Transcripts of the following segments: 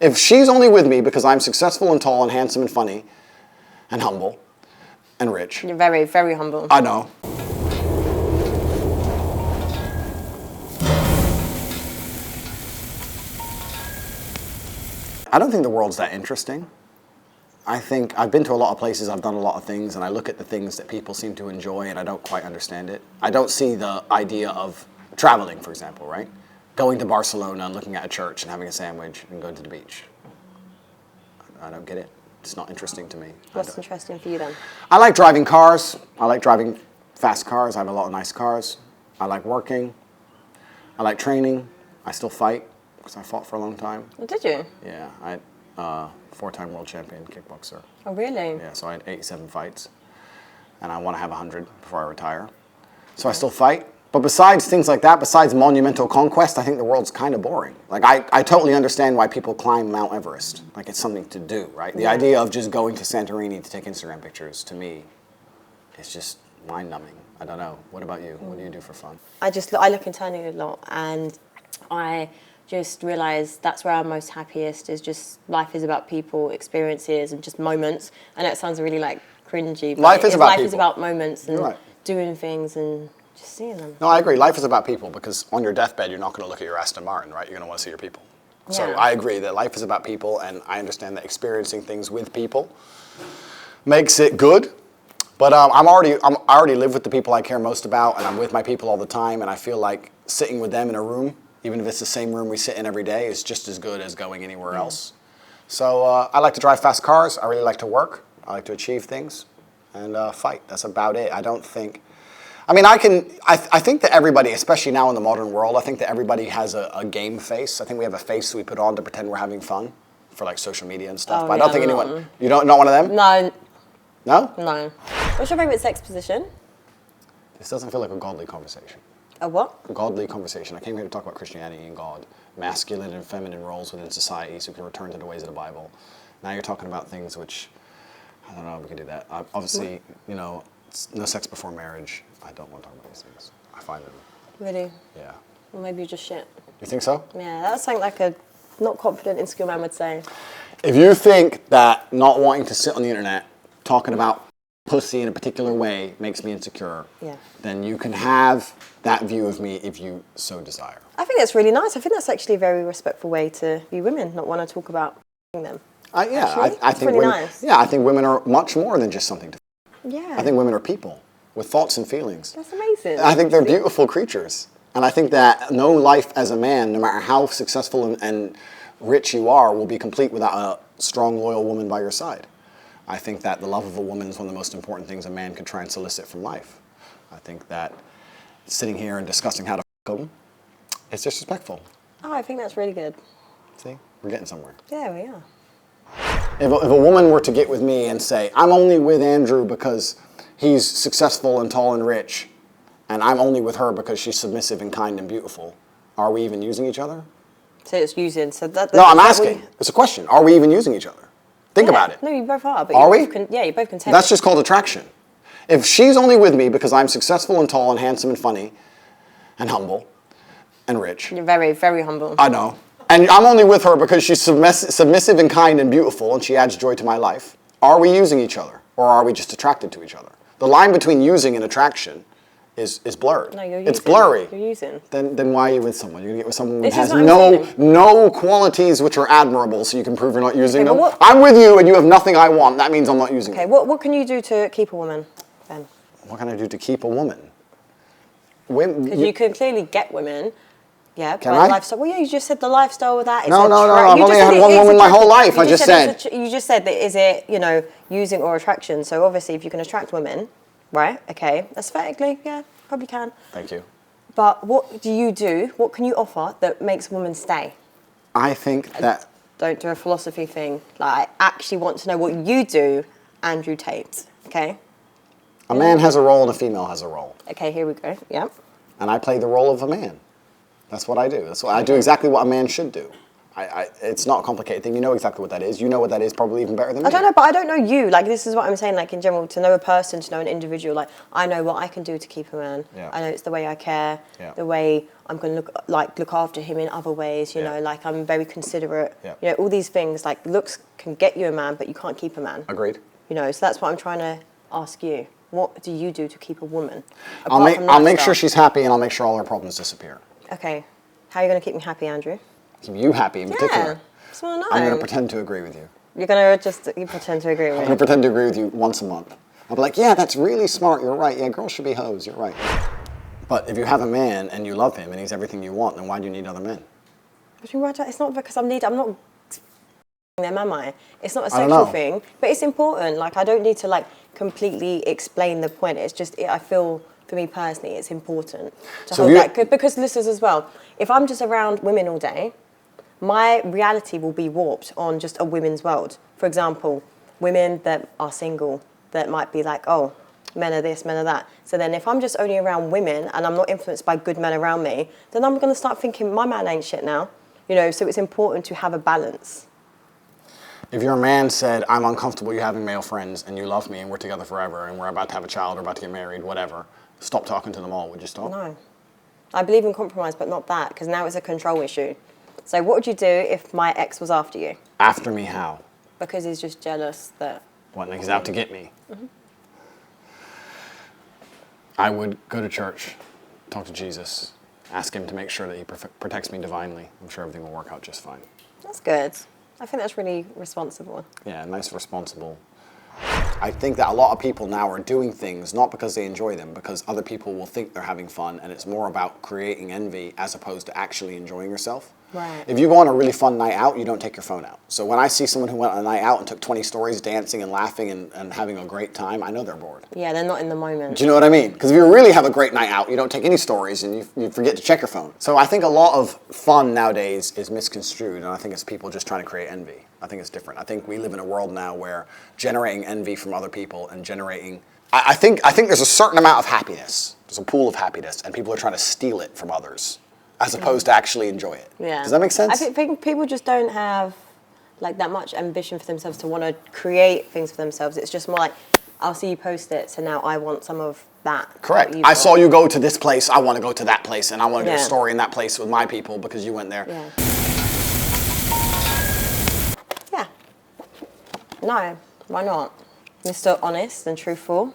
If she's only with me because I'm successful and tall and handsome and funny and humble and rich. You're very, very humble. I know. I don't think the world's that interesting. I think I've been to a lot of places, I've done a lot of things, and I look at the things that people seem to enjoy and I don't quite understand it. I don't see the idea of traveling, for example, right? Going to Barcelona and looking at a church and having a sandwich and going to the beach. I don't get it. It's not interesting to me. What's interesting for you then? I like driving cars. I like driving fast cars. I have a lot of nice cars. I like working. I like training. I still fight because I fought for a long time. Oh, did you? Yeah, I 4-time world champion kickboxer. Oh, really? Yeah, so I had 87 fights, and I want to have 100 before I retire. So I still fight. But besides things like that, besides monumental conquest, I think the world's kind of boring. Like, I totally understand why people climb Mount Everest. Like, it's something to do, right? The idea of just going to Santorini to take Instagram pictures, to me, is just mind-numbing. I don't know. What about you? What do you do for fun? I look internally a lot, and I just realise that's where I'm most happiest, is just life is about people, experiences, and just moments. I know it sounds really, like, cringy, but life is about moments and right. doing things and just seeing them. No, I agree. Life is about people, because on your deathbed, you're not going to look at your Aston Martin, right? You're going to want to see your people. Yeah. So I agree that life is about people, and I understand that experiencing things with people makes it good. But I already live with the people I care most about, and I'm with my people all the time, and I feel like sitting with them in a room, even if it's the same room we sit in every day, is just as good as going anywhere else. So I like to drive fast cars. I really like to work. I like to achieve things and fight. That's about it. I don't think... I mean, I think that everybody, especially now in the modern world, I think that everybody has a game face. I think we have a face we put on to pretend we're having fun for, like, social media and stuff. Oh, but I don't think anyone... You don't not one of them? No. No? No. What's your favourite sex position? This doesn't feel like a godly conversation. A what? A godly conversation. I came here to talk about Christianity and God, masculine and feminine roles within society, so we can return to the ways of the Bible. Now you're talking about things which, I don't know if we can do that. Obviously, you know, no sex before marriage. I don't want to talk about these things. I find them. Really? Yeah. Well, maybe you're just shit. You think so? Yeah, that's something like a not confident, insecure man would say. If you think that not wanting to sit on the internet talking about pussy in a particular way makes me insecure, then you can have that view of me if you so desire. I think that's really nice. I think that's actually a very respectful way to view women, not want to talk about them. I think really women, nice. Yeah, I think women are much more than just something to. Yeah. I think women are people with thoughts and feelings. That's amazing. I think they're beautiful creatures. And I think that no life as a man, no matter how successful and rich you are, will be complete without a strong, loyal woman by your side. I think that the love of a woman is one of the most important things a man could try and solicit from life. I think that sitting here and discussing how to f*** them is disrespectful. Oh, I think that's really good. See, we're getting somewhere. Yeah, we are. If a woman were to get with me and say, I'm only with Andrew because he's successful and tall and rich, and I'm only with her because she's submissive and kind and beautiful, are we even using each other? So it's using, so that... No, I'm asking. It's a question. Are we even using each other? Think about it. No, you both are. But are we? Yeah, you both contend. That's just called attraction. If she's only with me because I'm successful and tall and handsome and funny and humble and rich. You're very, very humble. I know. And I'm only with her because she's submissive and kind and beautiful and she adds joy to my life. Are we using each other, or are we just attracted to each other? The line between using and attraction is blurred. No, you're using. It's blurry. You're using. Then why are you with someone? You're going to get with someone who has no qualities which are admirable, so you can prove you're not using them? I'm with you and you have nothing I want. That means I'm not using them. Okay, what can you do to keep a woman, then? What can I do to keep a woman? Because you can clearly get women. Yeah, can I? Lifestyle. Well, yeah, you just said the lifestyle with that. No. I've only had one woman my whole life. I just said. You just said that, is it, you know, using or attraction? So obviously, if you can attract women, right? Okay, aesthetically, yeah, probably can. Thank you. But what do you do? What can you offer that makes a woman stay? I think that. Don't do a philosophy thing. Like, I actually want to know what you do, Andrew Tate. Okay. A man has a role and a female has a role. Okay, here we go. Yeah. And I play the role of a man. That's what I do. I do exactly what a man should do. It's not a complicated thing. You know exactly what that is. You know what that is probably even better than me. I don't know, but I don't know you. Like, this is what I'm saying, like, in general, to know a person, to know an individual, like, I know what I can do to keep a man. Yeah. I know it's the way I care, Yeah. the way I'm going to look after him in other ways, you Yeah. know, like, I'm very considerate. Yeah. You know, all these things, like, looks can get you a man, but you can't keep a man. Agreed. You know, so that's what I'm trying to ask you. What do you do to keep a woman? I'll Apart from make sure lifestyle? she's happy, and I'll make sure all her problems disappear. Okay. How are you going to keep me happy, Andrew? Keep you happy in particular. Yeah. Just want to know. I'm going to pretend to agree with you. You're going to just pretend to agree with I'm me? going to pretend to agree with you once a month. I'll be like, yeah, that's really smart. You're right. Yeah, girls should be hoes. You're right. But if you have a man and you love him and he's everything you want, then why do you need other men? It's not because I'm not them, am I? It's not a I don't sexual know. thing, but it's important. Like, I don't need to like completely explain the point. It's just I feel for me personally, it's important to So hold you- that because listeners as well. If I'm just around women all day, my reality will be warped on just a women's world. For example, women that are single that might be like, oh, men are this, men are that. So then if I'm just only around women and I'm not influenced by good men around me, then I'm going to start thinking my man ain't shit now. You know, so it's important to have a balance. If your man said, I'm uncomfortable you having male friends and you love me and we're together forever and we're about to have a child or about to get married, whatever, stop talking to them all, would you stop? No. I believe in compromise, but not that, because now it's a control issue. So what would you do if my ex was after you? After me, how? Because he's just jealous that... What, like he's out to get me? Mm-hmm. I would go to church, talk to Jesus, ask him to make sure that he protects me divinely. I'm sure everything will work out just fine. That's good. I think that's really responsible. Yeah, nice, responsible. I think that a lot of people now are doing things not because they enjoy them, because other people will think they're having fun, and it's more about creating envy as opposed to actually enjoying yourself. Right. If you go on a really fun night out, you don't take your phone out. So when I see someone who went on a night out and took 20 stories dancing and laughing and having a great time, I know they're bored. Yeah, they're not in the moment. Do you know what I mean? Because if you really have a great night out, you don't take any stories and you forget to check your phone. So I think a lot of fun nowadays is misconstrued, and I think it's people just trying to create envy. I think it's different. I think we live in a world now where generating envy from other people and generating... I think there's a certain amount of happiness. There's a pool of happiness, and people are trying to steal it from others as opposed to actually enjoy it. Yeah. Does that make sense? I think people just don't have like that much ambition for themselves to want to create things for themselves. It's just more like, I'll see you post it, so now I want some of that. Correct. What you've I got. saw you go to this place, I want to go to that place, and I want to do a Yeah. story in that place with my people because you went there. Yeah. Yeah. No, why not? Mr. Honest and truthful.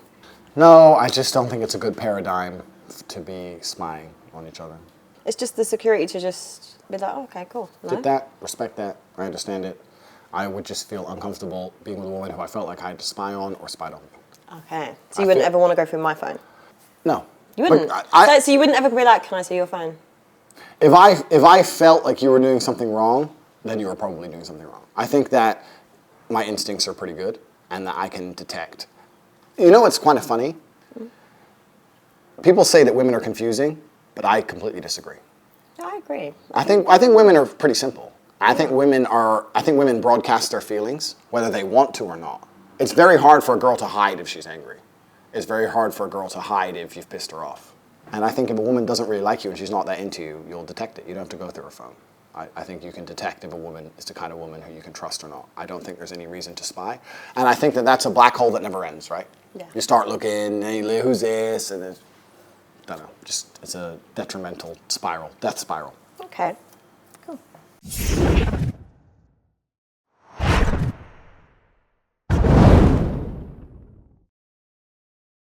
No, I just don't think it's a good paradigm to be spying on each other. It's just the security to just be like, oh, okay, cool. No? Get that, respect that, I understand it. I would just feel uncomfortable being with a woman who I felt like I had to spy on or spied on me. Okay. So you wouldn't ever want to go through my phone? No. You wouldn't? But So you wouldn't ever be like, can I see your phone? if I felt like you were doing something wrong, then you were probably doing something wrong. I think that my instincts are pretty good and that I can detect. You know what's kind of funny? People say that women are confusing, but I completely disagree. I agree. I think women are pretty simple. I think women broadcast their feelings, whether they want to or not. It's very hard for a girl to hide if she's angry. It's very hard for a girl to hide if you've pissed her off. And I think if a woman doesn't really like you and she's not that into you, you'll detect it. You don't have to go through her phone. I think you can detect if a woman is the kind of woman who you can trust or not. I don't think there's any reason to spy. And I think that that's a black hole that never ends, right? Yeah. You start looking, hey, who's this? And it's, I don't know, just it's a detrimental spiral, death spiral. Okay. Cool.